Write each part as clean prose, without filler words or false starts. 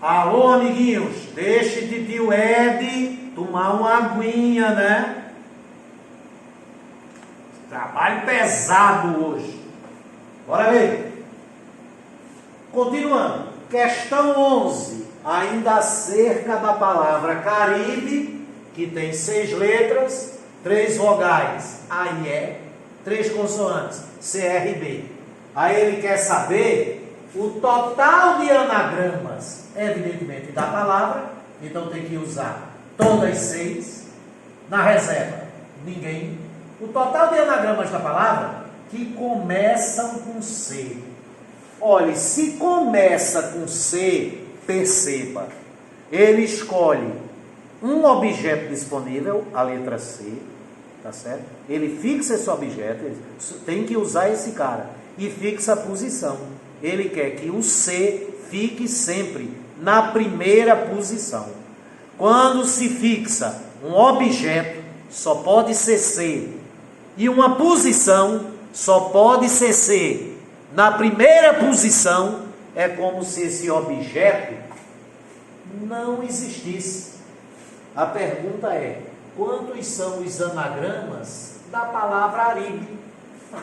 Alô, amiguinhos, deixe de tio Ed tomar uma aguinha, né? Trabalho pesado hoje. Bora ver. Continuando. Questão 11. Ainda acerca da palavra Caribe, que tem 6 letras, 3 vogais, A e E, 3 consoantes, C, R e B. Aí ele quer saber o total de anagramas, evidentemente, da palavra. Então tem que usar todas 6. Na reserva, ninguém. O total de anagramas da palavra que começam com C. Olhe, se começa com C, perceba, ele escolhe um objeto disponível, a letra C, tá certo? Ele fixa esse objeto, ele tem que usar esse cara, e fixa a posição. Ele quer que o C fique sempre na primeira posição. Quando se fixa um objeto, só pode ser C, e uma posição só pode ser C na primeira posição, é como se esse objeto não existisse. A pergunta é: quantos são os anagramas da palavra Aribe?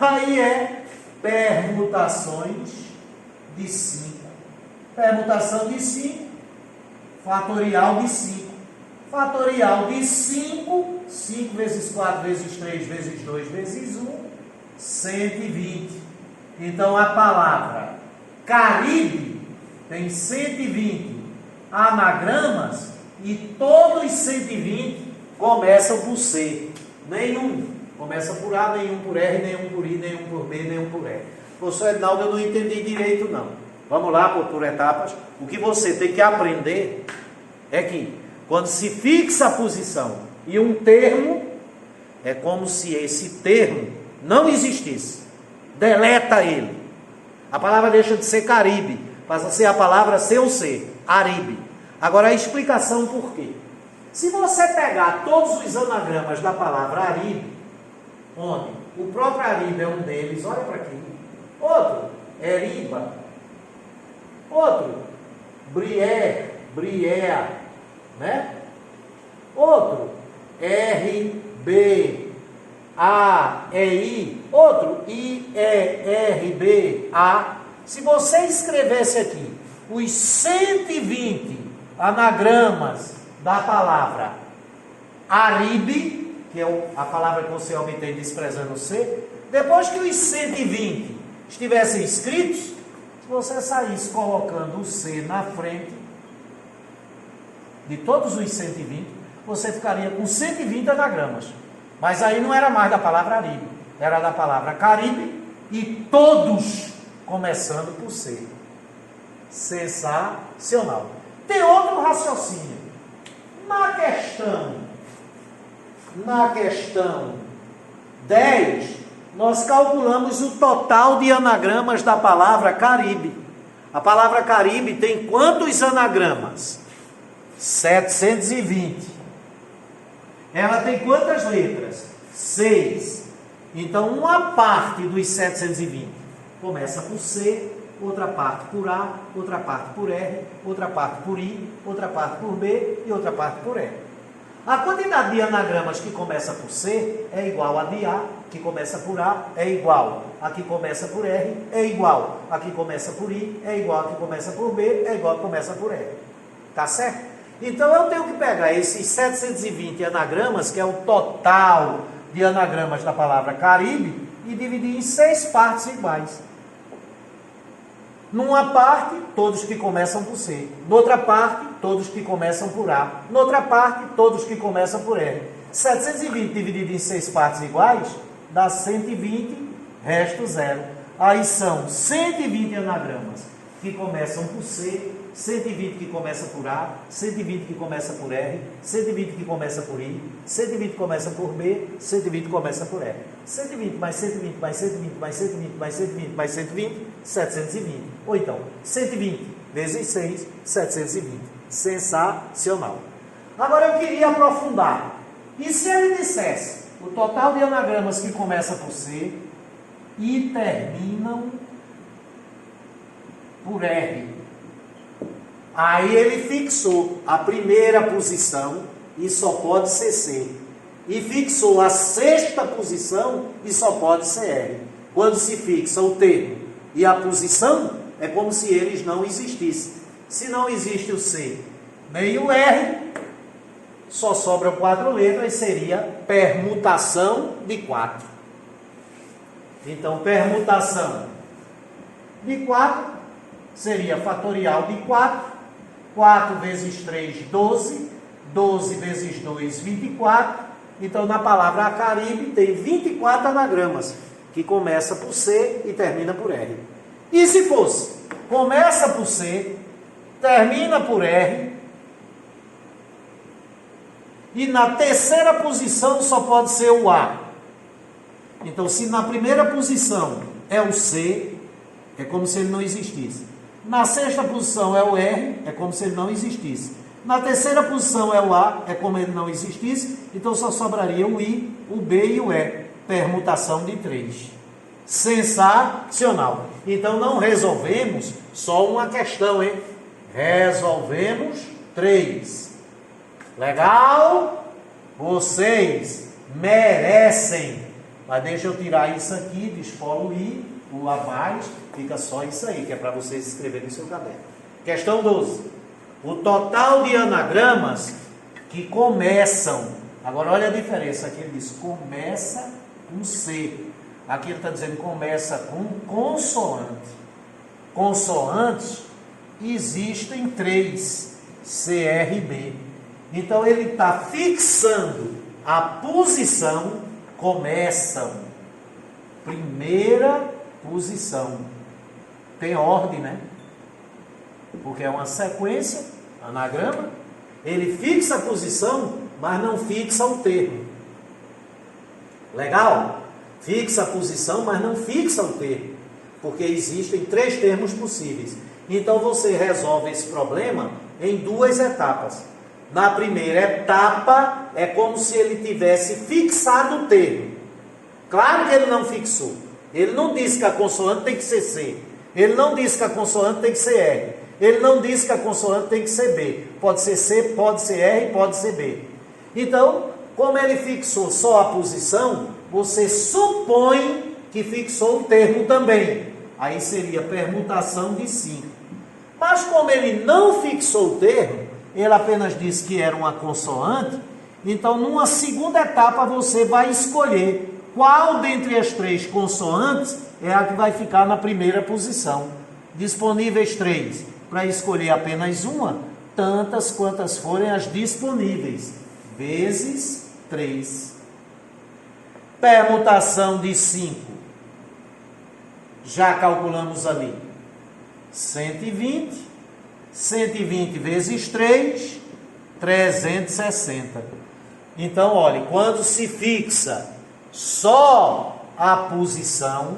Aí é permutações de 5. Permutação de 5, fatorial de 5. Fatorial de 5, 5 vezes 4 vezes 3 vezes 2 vezes 1, 120. Então a palavra Caribe tem 120 anagramas e todos os 120 começam por C. Nenhum começa por A, nenhum por R, nenhum por I, nenhum por B, nenhum por E. Professor Ednaldo, eu não entendi direito não. Vamos lá por etapas. O que você tem que aprender é que quando se fixa a posição e um termo, é como se esse termo não existisse. Deleta ele. A palavra deixa de ser Caribe, passa a ser a palavra C ou C, Aribe. Agora a explicação por quê. Se você pegar todos os anagramas da palavra Aribe, onde o próprio Aribe é um deles, olha para aqui. Outro, Eriba. Outro, Brié, Briea, né? Outro, R, B, A, E, I. Outro, I, E, R, B, A. Se você escrevesse aqui os 120 anagramas da palavra Aribe, que é a palavra que você obtém desprezando C, depois que os 120 estivessem escritos, se você saísse colocando o C na frente de todos os 120, você ficaria com 120 anagramas. Mas aí não era mais da palavra Aribe, era da palavra Caribe, e todos começando por C. Sensacional. Tem outro raciocínio. Na questão 10, nós calculamos o total de anagramas da palavra Caribe. A palavra Caribe tem quantos anagramas? 720. Ela tem quantas letras? 6. Então, uma parte dos 720 começa por C, outra parte por A, outra parte por R, outra parte por I, outra parte por B e outra parte por E. A quantidade de anagramas que começa por C é igual a de A, que começa por A, é igual a que começa por R, é igual a que começa por I, é igual a que começa por B, é igual a que começa por R. Tá certo? Então eu tenho que pegar esses 720 anagramas, que é o total de anagramas da palavra Caribe, e dividir em 6 partes iguais. Numa parte, todos que começam por C. Noutra parte, todos que começam por A. Noutra parte, todos que começam por R. 720 dividido em 6 partes iguais, dá 120, resto 0. Aí são 120 anagramas que começam por C, 120 que começa por A, 120 que começa por R, 120 que começa por I, 120 que começa por B, 120 que começa por R. 120 mais 120 mais 120 mais 120 mais 120 mais 120, 720. Ou então, 120 vezes 6, 720. Sensacional. Agora eu queria aprofundar. E se ele dissesse o total de anagramas que começa por C e terminam por R? Aí ele fixou a primeira posição e só pode ser C. E fixou a sexta posição e só pode ser R. Quando se fixa o termo e a posição, é como se eles não existissem. Se não existe o C nem o R, só sobram 4 letras, seria permutação de 4. Então, permutação de 4 seria fatorial de 4. 4 vezes 3, 12. 12 vezes 2, 24. Então, na palavra Acaribe, tem 24 anagramas, que começa por C e termina por R. E se fosse, começa por C, termina por R, e na terceira posição só pode ser o A. Então, se na primeira posição é o C, é como se ele não existisse. Na sexta posição é o R, é como se ele não existisse. Na terceira posição é o A, é como ele não existisse. Então, só sobraria o I, o B e o E. Permutação de 3. Sensacional. Então, não resolvemos só uma questão, hein? Resolvemos 3. Legal? Vocês merecem. Mas deixa eu tirar isso aqui, despoluir o a mais, fica só isso aí, que é para vocês escreverem no seu caderno. Questão 12. O total de anagramas que começam, agora olha a diferença, aqui ele diz começa com C, aqui ele está dizendo começa com consoante. Consoantes existem 3, C, R e B. Então ele está fixando a posição, começam, primeira posição, tem ordem, né? Porque é uma sequência, anagrama, ele fixa a posição, mas não fixa o termo. Legal? Fixa a posição, mas não fixa o termo, porque existem 3 termos possíveis. Então você resolve esse problema em 2 etapas. Na primeira etapa, é como se ele tivesse fixado o termo. Claro que ele não fixou. Ele não disse que a consoante tem que ser C. Ele não disse que a consoante tem que ser R. Ele não disse que a consoante tem que ser B. Pode ser C, pode ser R, pode ser B. Então, como ele fixou só a posição, você supõe que fixou o termo também. Aí seria permutação de 5. Mas como ele não fixou o termo, ele apenas disse que era uma consoante, então numa segunda etapa você vai escolher qual dentre as 3 consoantes é a que vai ficar na primeira posição. Disponíveis 3, para escolher apenas uma, tantas quantas forem as disponíveis, vezes 3. Permutação de 5, já calculamos ali, 120. 120 vezes 3, 360. Então, olhe, quando se fixa só a posição,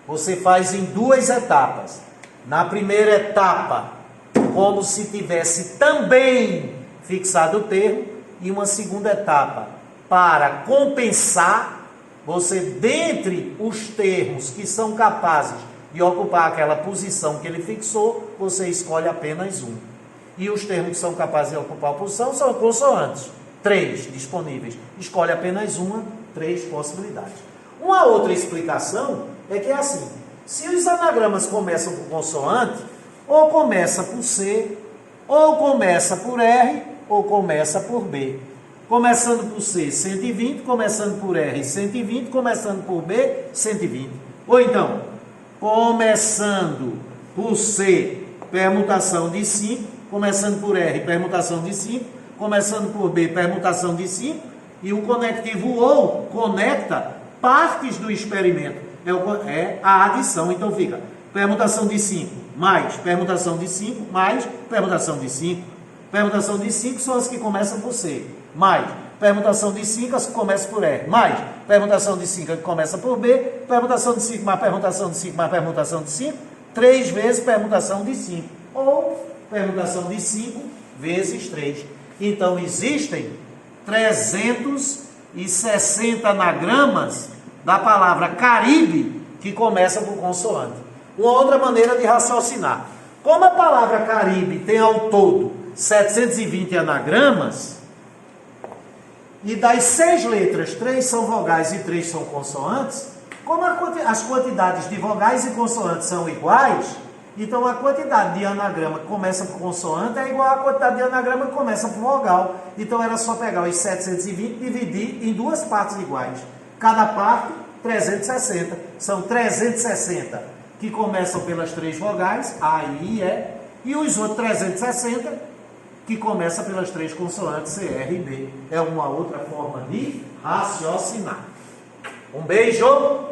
você faz em 2 etapas. Na primeira etapa, como se tivesse também fixado o termo, e uma segunda etapa, para compensar, você, dentre os termos que são capazes de ocupar aquela posição que ele fixou, você escolhe apenas um. E os termos que são capazes de ocupar a posição são consoantes. 3 disponíveis. Escolhe apenas uma, 3 possibilidades. Uma outra explicação é que é assim: se os anagramas começam por consoante, ou começa por C, ou começa por R, ou começa por B. Começando por C, 120, começando por R, 120, começando por B, 120. Ou então, começando por C, permutação de 5, começando por R, permutação de 5, começando por B, permutação de 5, e o conectivo ou conecta partes do experimento, é a adição. Então fica permutação de 5 mais permutação de 5 mais permutação de 5. Permutação de 5 são as que começam por C, mais permutação de 5 as que começam por R, mais permutação de 5 que começa por B, permutação de 5 mais permutação de 5 mais permutação de 5, 3 vezes permutação de 5, ou permutação de 5 vezes 3. Então existem 360 anagramas da palavra Caribe que começa por consoante. Uma outra maneira de raciocinar: Como a palavra Caribe tem ao todo 720 anagramas, e das 6 letras, 3 são vogais e 3 são consoantes, como as quantidades de vogais e consoantes são iguais, então a quantidade de anagrama que começa por consoante é igual à quantidade de anagrama que começa por vogal. Então era só pegar os 720 e dividir em duas partes iguais. Cada parte, 360. São 360 que começam pelas 3 vogais, A, I e E, e os outros 360 que começam pelas 3 consoantes, C, R e B. É uma outra forma de raciocinar. Um beijo!